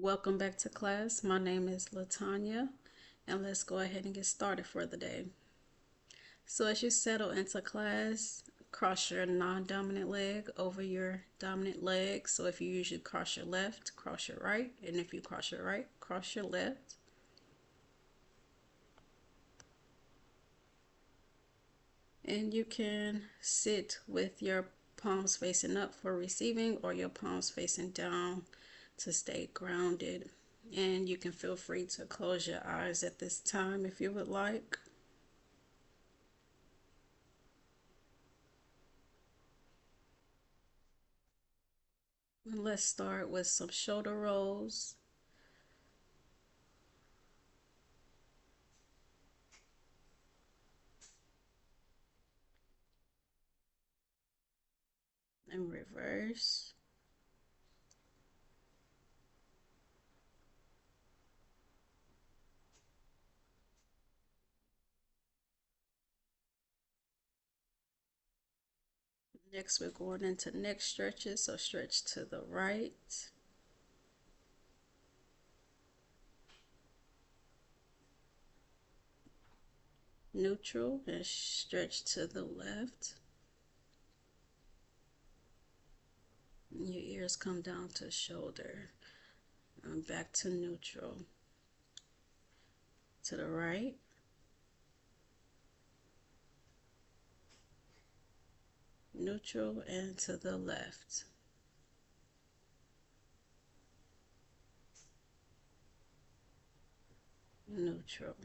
Welcome back to class. My name is Latanya, and let's go ahead and get started for the day. So, as you settle into class, cross your non dominant leg over your dominant leg. So, if you usually cross your left, cross your right, and if you cross your right, cross your left. And you can sit with your palms facing up for receiving or your palms facing down to stay grounded. And you can feel free to close your eyes at this time if you would like. And let's start with some shoulder rolls. And reverse. Next, we're going into neck stretches. So stretch to the right, neutral, and stretch to the left. And your ears come down to shoulder. And back to neutral. To the right. Neutral and to the left. Neutral.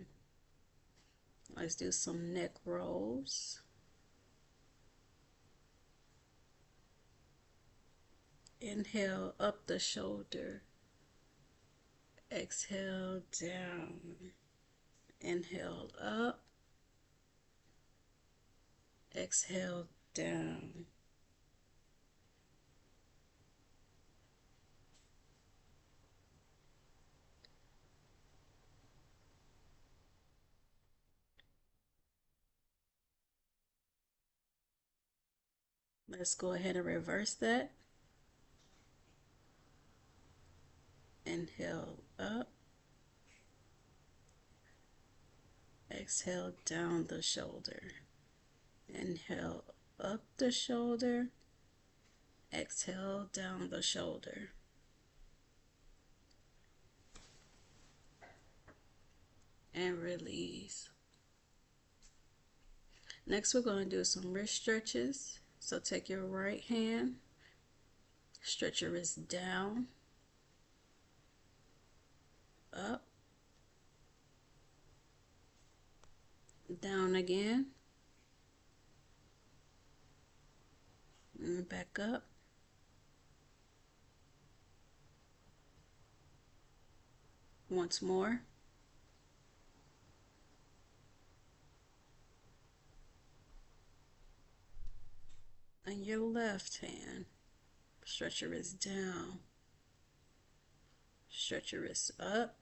Let's do some neck rolls. Inhale up the shoulder. Exhale down. Inhale up. Exhale down. Let's go ahead and reverse that. Inhale up. Exhale down the shoulder. Inhale up the shoulder. Exhale down the shoulder. And release. Next, we're going to do some wrist stretches. So take your right hand, stretch your wrist down, up, down again, and back up. Once more. And your left hand, stretch your wrist down, stretch your wrist up,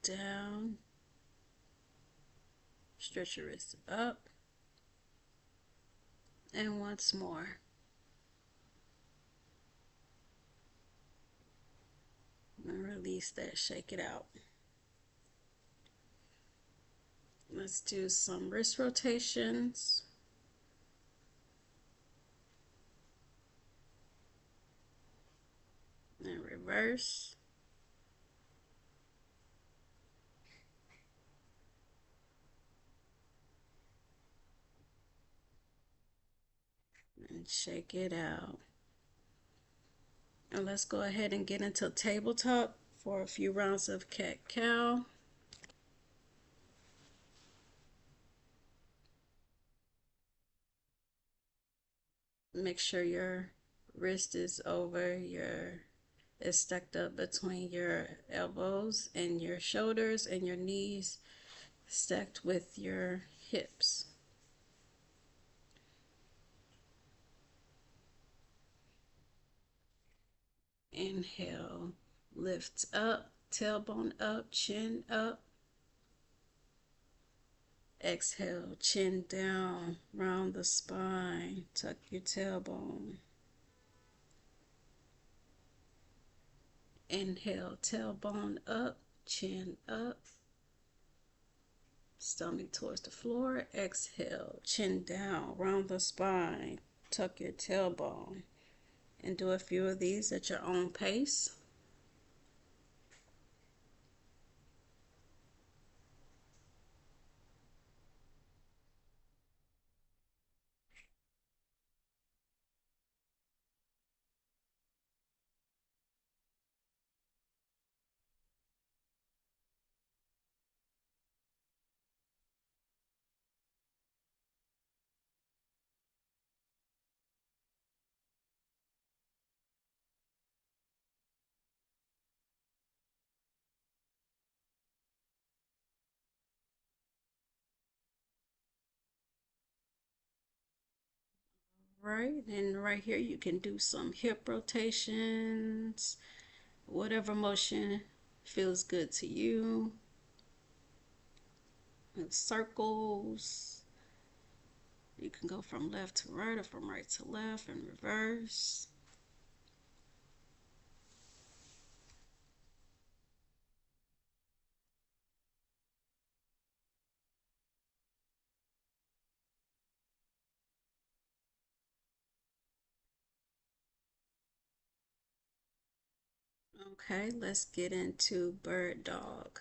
down, stretch your wrist up, and once more. And release that, shake it out. Let's do some wrist rotations. And reverse. And shake it out. And let's go ahead and get into tabletop for a few rounds of cat-cow. Make sure your wrist is is stacked up between your elbows and your shoulders, and your knees stacked with your hips. Inhale, lift up, tailbone up, chin up. Exhale, chin down, round the spine, tuck your tailbone. Inhale, tailbone up, chin up, stomach towards the floor. Exhale, chin down, round the spine, tuck your tailbone, and do a few of these at your own pace. Right, and right here you can do some hip rotations, whatever motion feels good to you. And circles. You can go from left to right or from right to left and reverse. Okay, let's get into bird dog.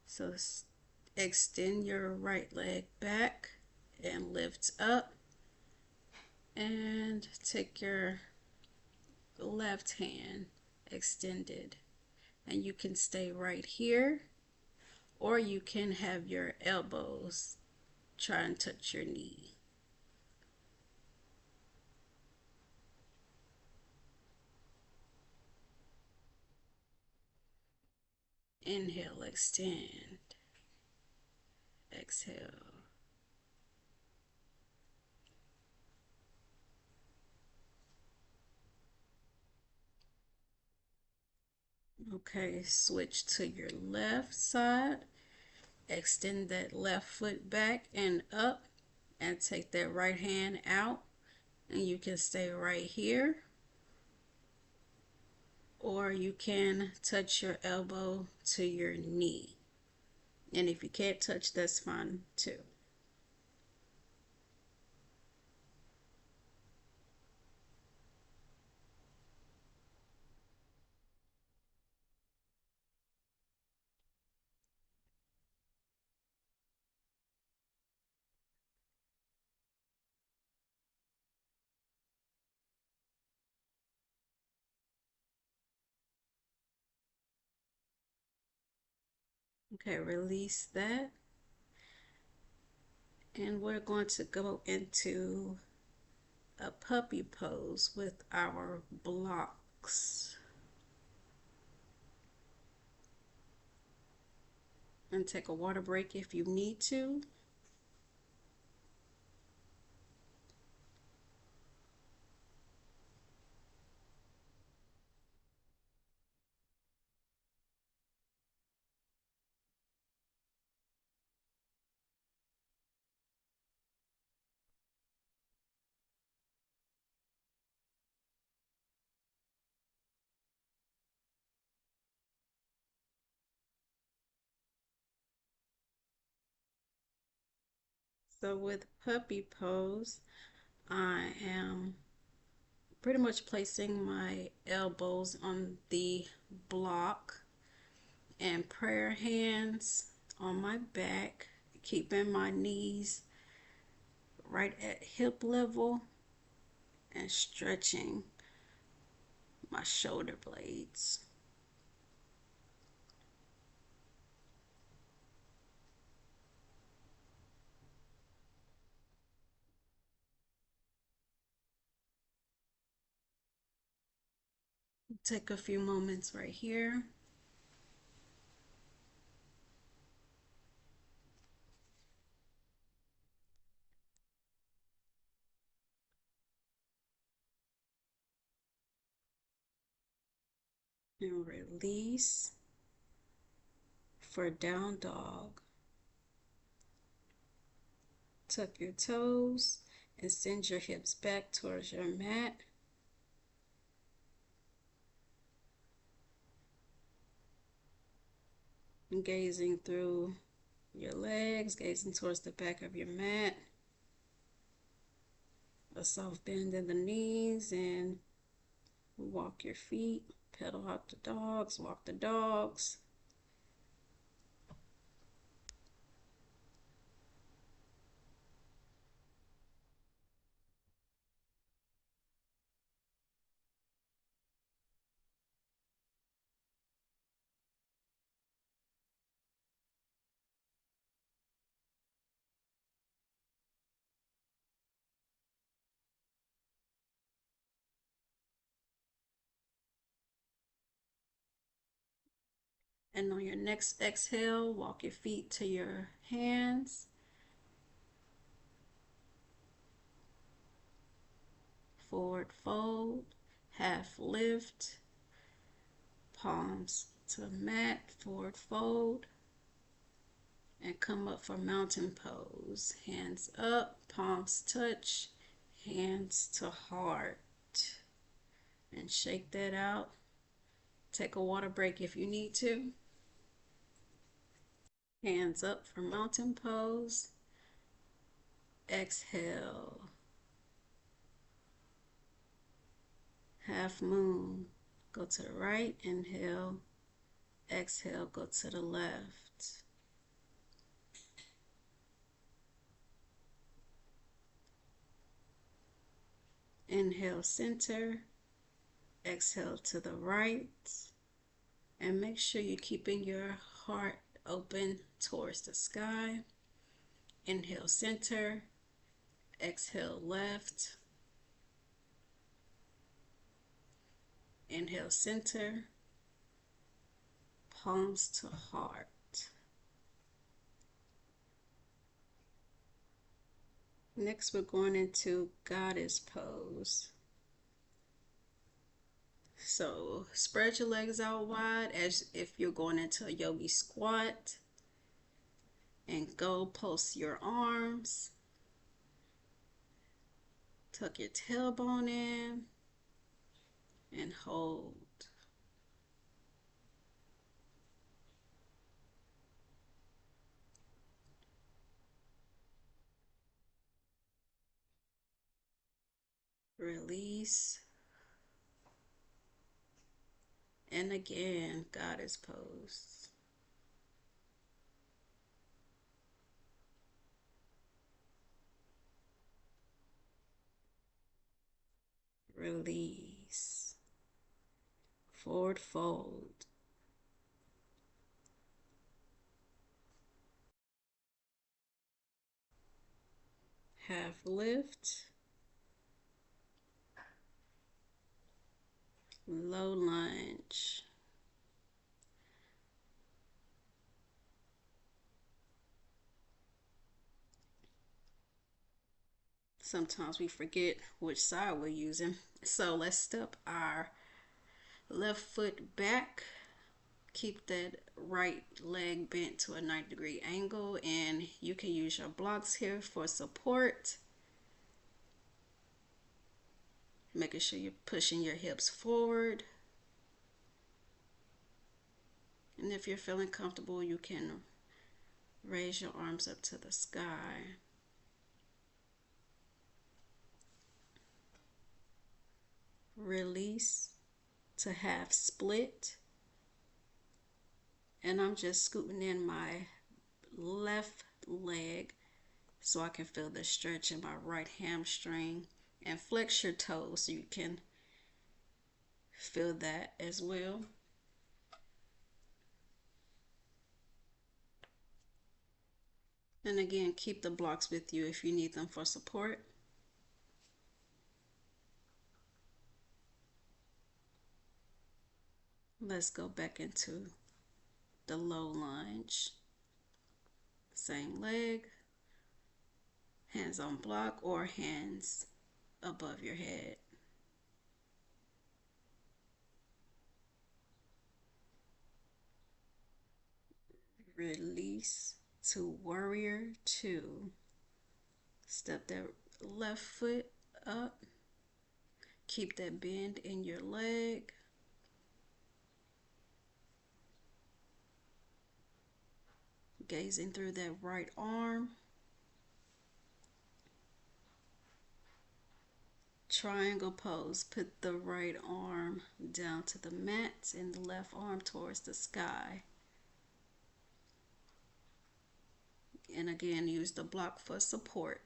So extend your right leg back and lift up, and take your left hand extended, and you can stay right here, or you can have your elbows try and touch your knee. Inhale, extend. Exhale. Okay, switch to your left side. Extend that left foot back and up, and take that right hand out, and you can stay right here, or you can touch your elbow to your knee. And if you can't touch, that's fine too. Okay, release that. And we're going to go into a puppy pose with our blocks. And take a water break if you need to. So with puppy pose, I am pretty much placing my elbows on the block and prayer hands on my back, keeping my knees right at hip level and stretching my shoulder blades. Take a few moments right here. And release for down dog. Tuck your toes and send your hips back towards your mat. Gazing through your legs, gazing towards the back of your mat. A soft bend in the knees, and walk your feet. Pedal out the dogs, walk the dogs. And on your next exhale, walk your feet to your hands. Forward fold, half lift, palms to mat, forward fold, and come up for mountain pose. Hands up, palms touch, hands to heart. And shake that out. Take a water break if you need to. Hands up for mountain pose. Exhale. Half moon. Go to the right, inhale. Exhale, go to the left. Inhale, center. Exhale to the right. And make sure you're keeping your heart open towards the sky. Inhale, center. Exhale, left. Inhale, center. Palms to heart. Next, we're going into goddess pose. So spread your legs out wide as if you're going into a yogi squat, and go post your arms. Tuck your tailbone in and hold. Release. And again, goddess pose. Release. Forward fold. Half lift. Low lunge. Sometimes we forget which side we're using. So let's step our left foot back. Keep that right leg bent to a 90-degree angle, and you can use your blocks here for support. Making sure you're pushing your hips forward. And if you're feeling comfortable, you can raise your arms up to the sky. Release to half split. And I'm just scooting in my left leg so I can feel the stretch in my right hamstring, and flex your toes so you can feel that as well. And again, keep the blocks with you if you need them for support. Let's go back into the low lunge. Same leg, hands on block or hands above your head. Release to warrior two. Step that left foot up. Keep that bend in your leg. Gazing through that right arm. Triangle pose. Put the right arm down to the mat and the left arm towards the sky. And again, use the block for support.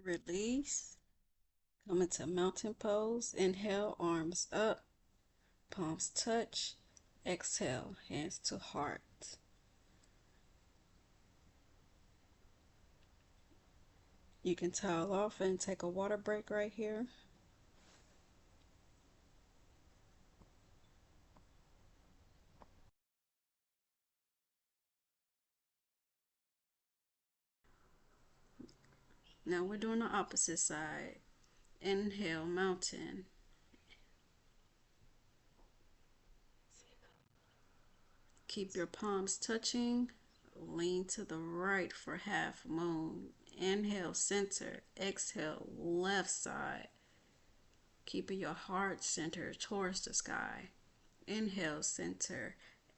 Release. Come into mountain pose. Inhale, arms up, palms touch. Exhale, hands to heart. You can towel off and take a water break right here. Now we're doing the opposite side. Inhale, mountain. Keep your palms touching. Lean to the right for half moon. Inhale, center. Exhale, left side. Keeping your heart center towards the sky. Inhale, center.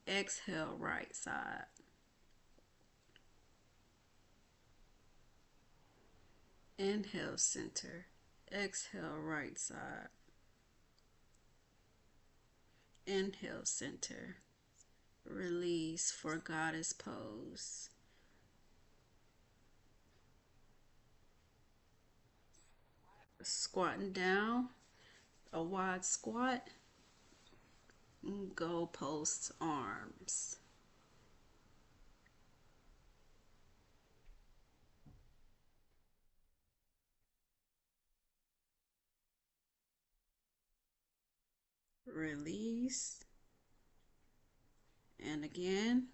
Exhale, right side. Inhale, center. Exhale, right side. Inhale, center. Release for goddess pose. Squatting down, a wide squat. Goalpost arms. Release. And again.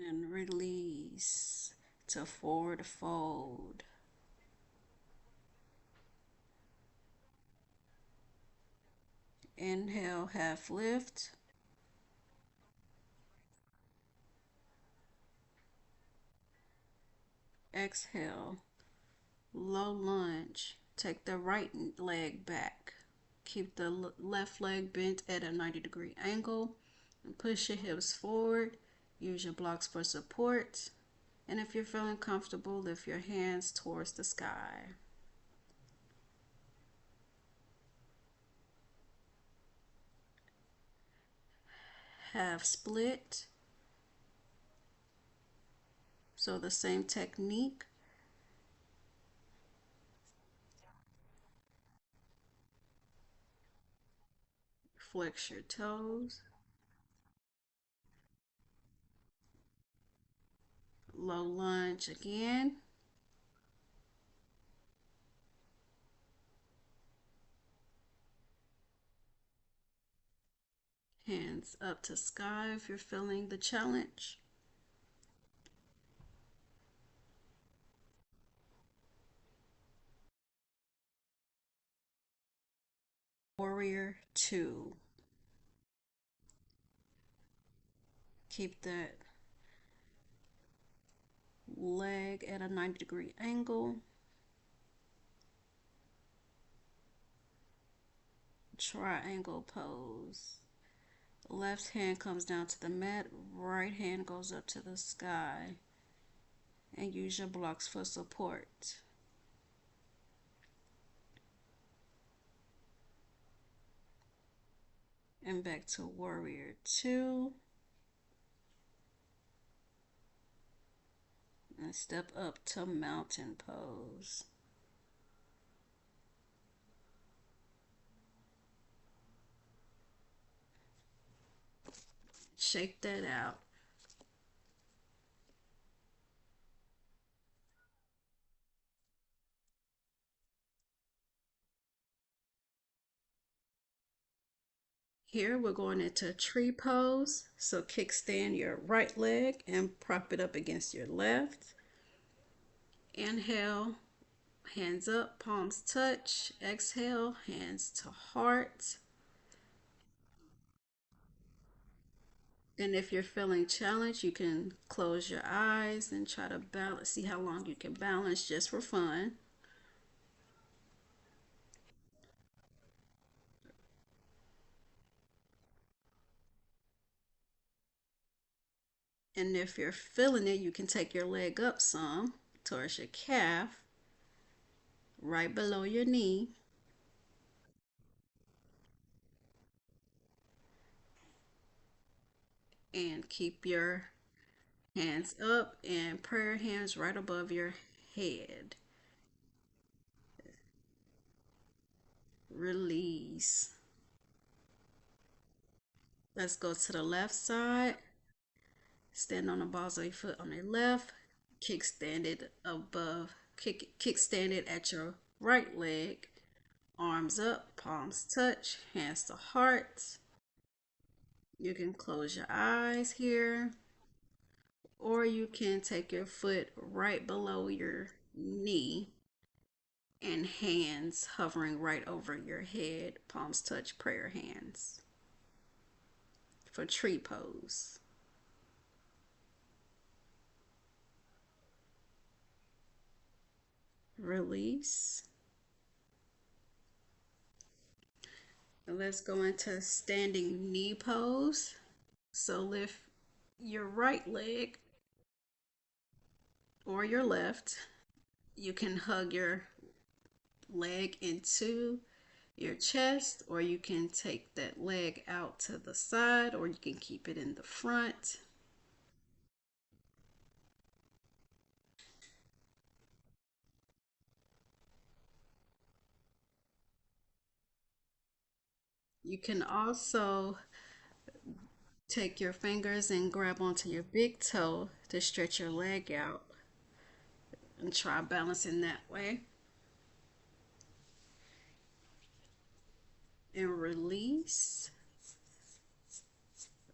And release to forward fold. Inhale, half lift. Exhale, low lunge. Take the right leg back. Keep the left leg bent at a 90-degree angle. And push your hips forward. Use your blocks for support. And if you're feeling comfortable, lift your hands towards the sky. Half split. So the same technique. Flex your toes. Low lunge again. Hands up to sky if you're feeling the challenge. Warrior two. Keep that leg at a 90-degree angle. Triangle pose. Left hand comes down to the mat, right hand goes up to the sky. And use your blocks for support. And back to warrior two. And step up to mountain pose. Shake that out. Here we're going into tree pose. So kickstand your right leg and prop it up against your left. Inhale, hands up, palms touch. Exhale, hands to heart. And if you're feeling challenged, you can close your eyes and try to balance, see how long you can balance just for fun. And if you're feeling it, you can take your leg up some towards your calf, right below your knee, and keep your hands up and prayer hands right above your head. Release. Let's go to the left side. Stand on the balls of your foot on your left. Kickstand it above. Kickstand it at your right leg. Arms up, palms touch, hands to heart. You can close your eyes here, or you can take your foot right below your knee and hands hovering right over your head, palms touch, prayer hands for tree pose. Release. And let's go into standing knee pose. So lift your right leg or your left. You can hug your leg into your chest, or you can take that leg out to the side, or you can keep it in the front. You can also take your fingers and grab onto your big toe to stretch your leg out and try balancing that way. And release.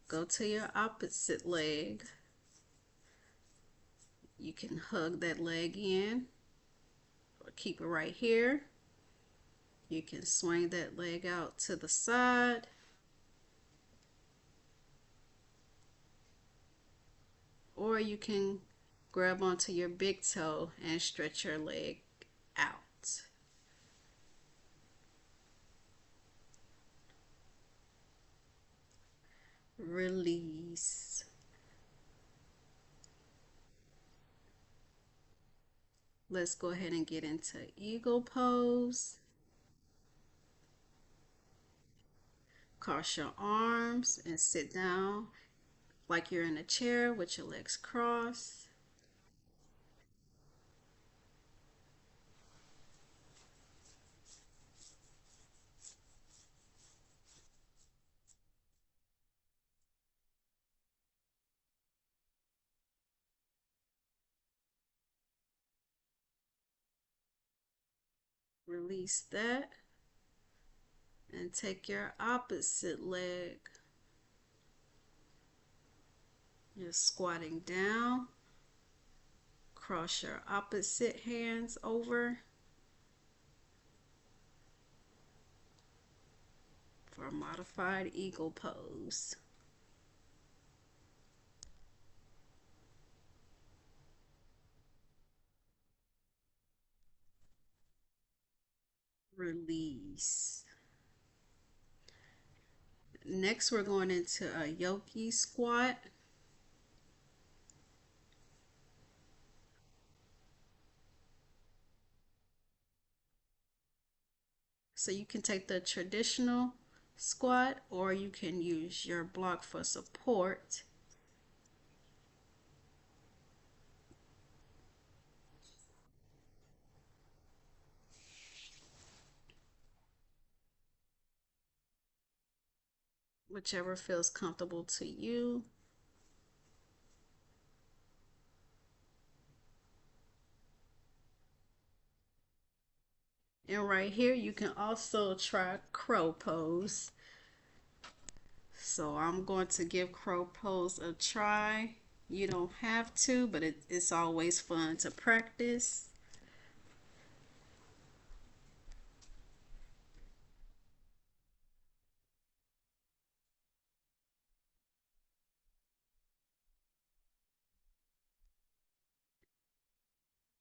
Go to your opposite leg. You can hug that leg in or keep it right here. You can swing that leg out to the side, or you can grab onto your big toe and stretch your leg out. Release. Let's go ahead and get into eagle pose. Cross your arms and sit down like you're in a chair with your legs crossed. Release that and take your opposite leg. You're squatting down. Cross your opposite hands over for a modified eagle pose. Release. Next, we're going into a yogi squat. So you can take the traditional squat or you can use your block for support. Whichever feels comfortable to you. And right here, you can also try crow pose. So I'm going to give crow pose a try. You don't have to, but it's always fun to practice.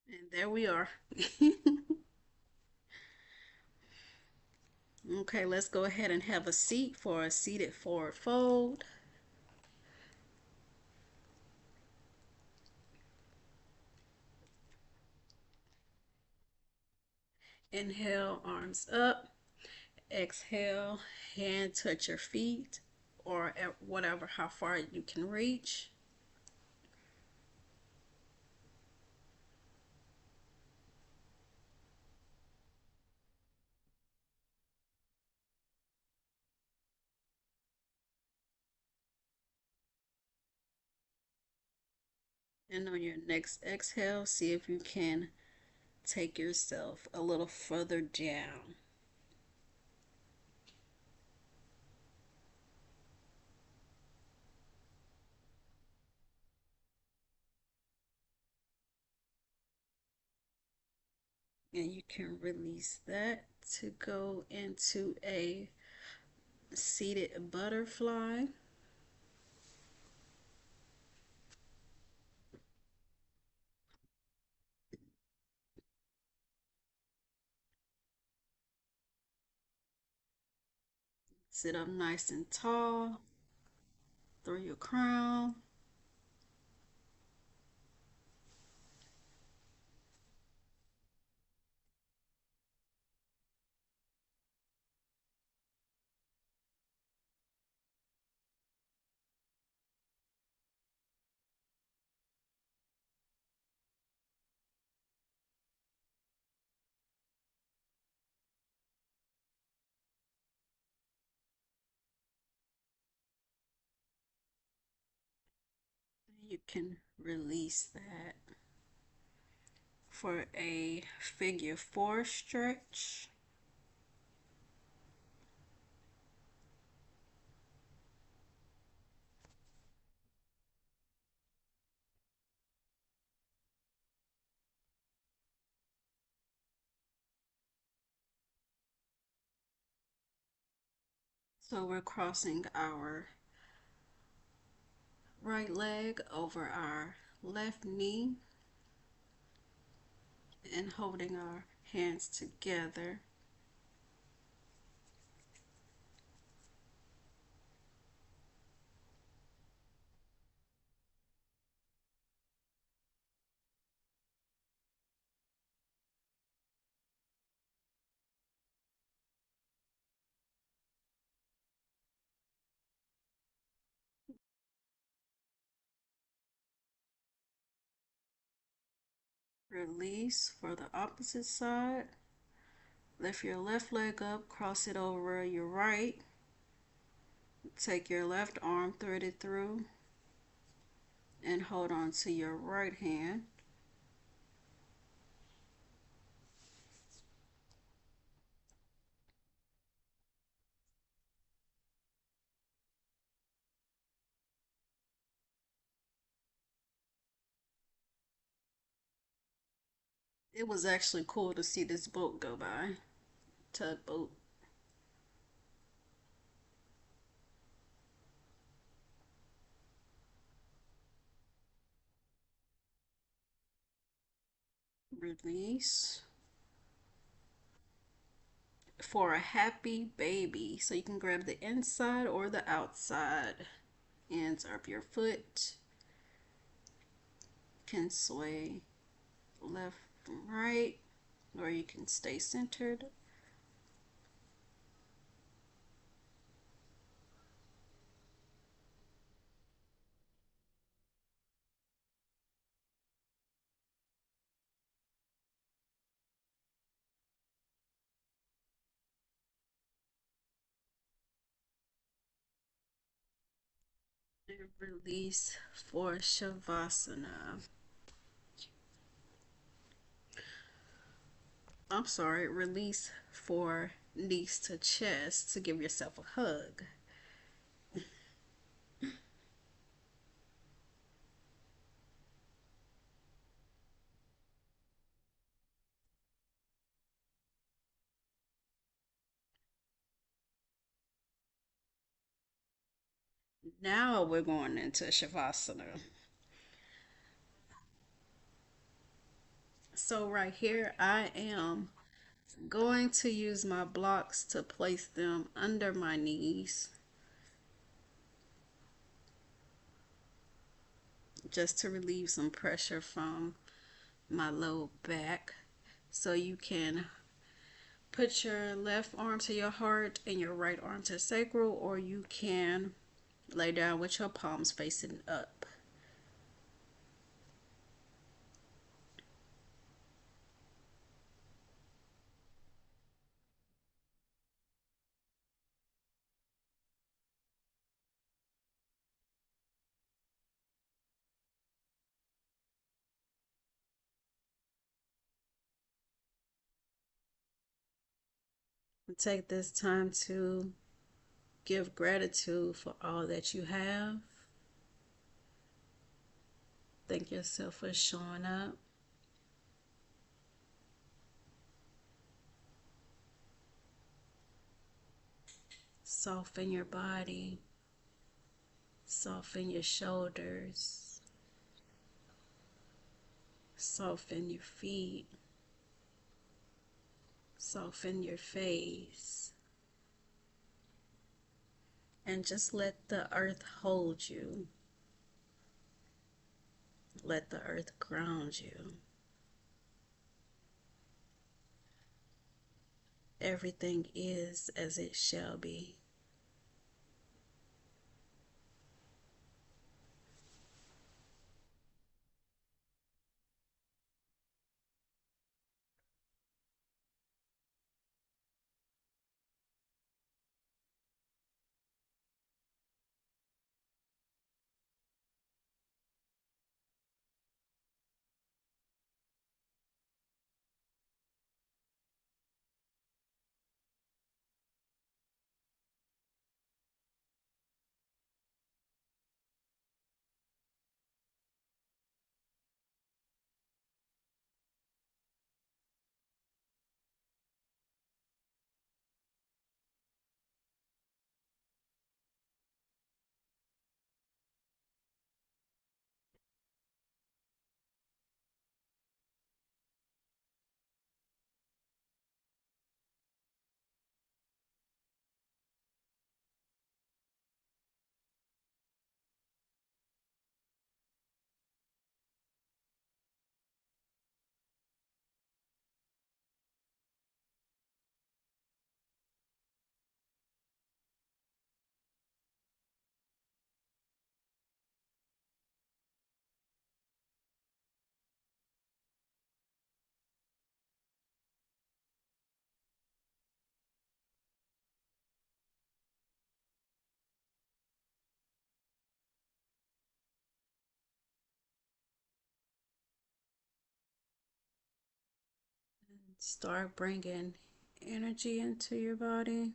And there we are. Okay, let's go ahead and have a seat for a seated forward fold. Inhale, arms up. Exhale, hand touch your feet or at whatever, how far you can reach. And on your next exhale, see if you can take yourself a little further down. And you can release that to go into a seated butterfly. Sit up nice and tall through your crown. You can release that for a figure four stretch. So we're crossing our right leg over our left knee and holding our hands together. Release for the opposite side. Lift your left leg up, cross it over your right. Take your left arm, thread it through, and hold on to your right hand. It was actually cool to see this boat go by. Tugboat. Release for a happy baby. So you can grab the inside or the outside ends of your foot. Can sway left and right, or you can stay centered. And release for Shavasana. I'm sorry, release for knees to chest to give yourself a hug. Now we're going into Shavasana. So right here, I am going to use my blocks to place them under my knees just to relieve some pressure from my low back. So you can put your left arm to your heart and your right arm to sacral, or you can lay down with your palms facing up. Take this time to give gratitude for all that you have. Thank yourself for showing up. Soften your body, soften your shoulders, soften your feet, soften your face, and just let the earth hold you. Let the earth ground you. Everything is as it shall be. Start bringing energy into your body.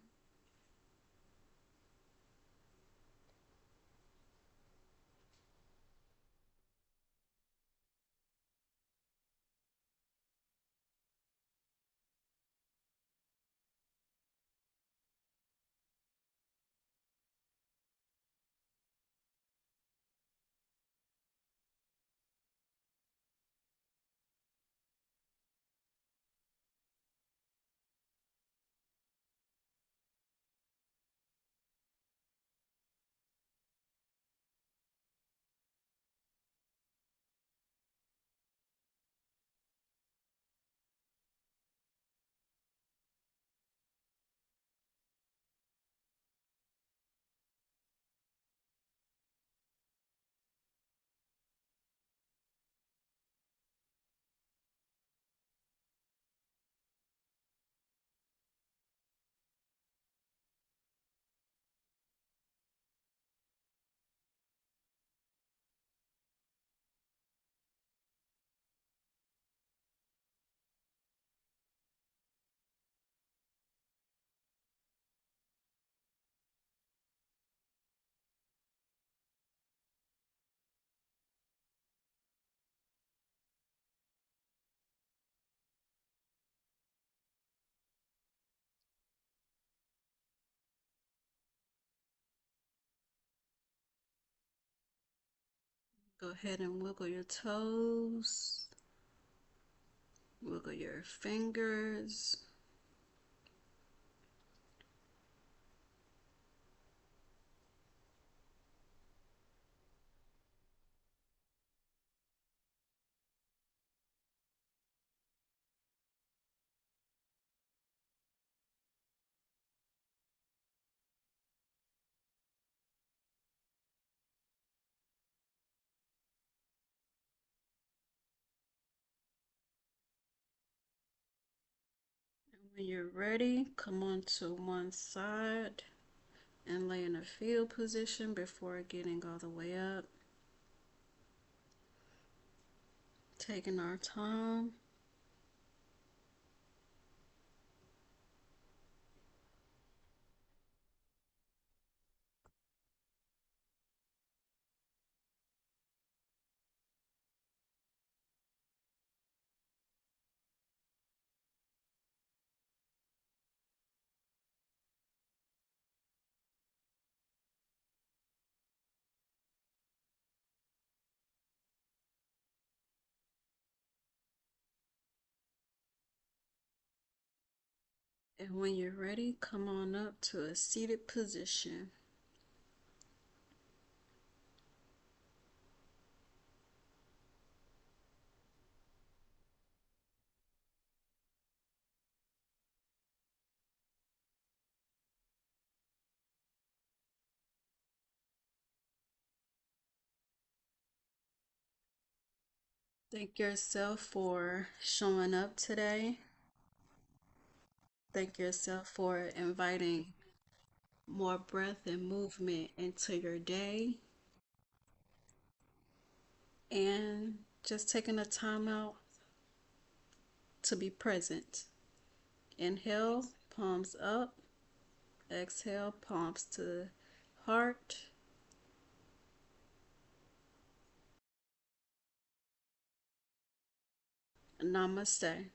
Go ahead and wiggle your toes. Wiggle your fingers. When you're ready, come on to one side and lay in a fetal position before getting all the way up. Taking our time. And when you're ready, come on up to a seated position. Thank yourself for showing up today. Thank yourself for inviting more breath and movement into your day. And just taking a time out to be present. Inhale, palms up. Exhale, palms to heart. Namaste.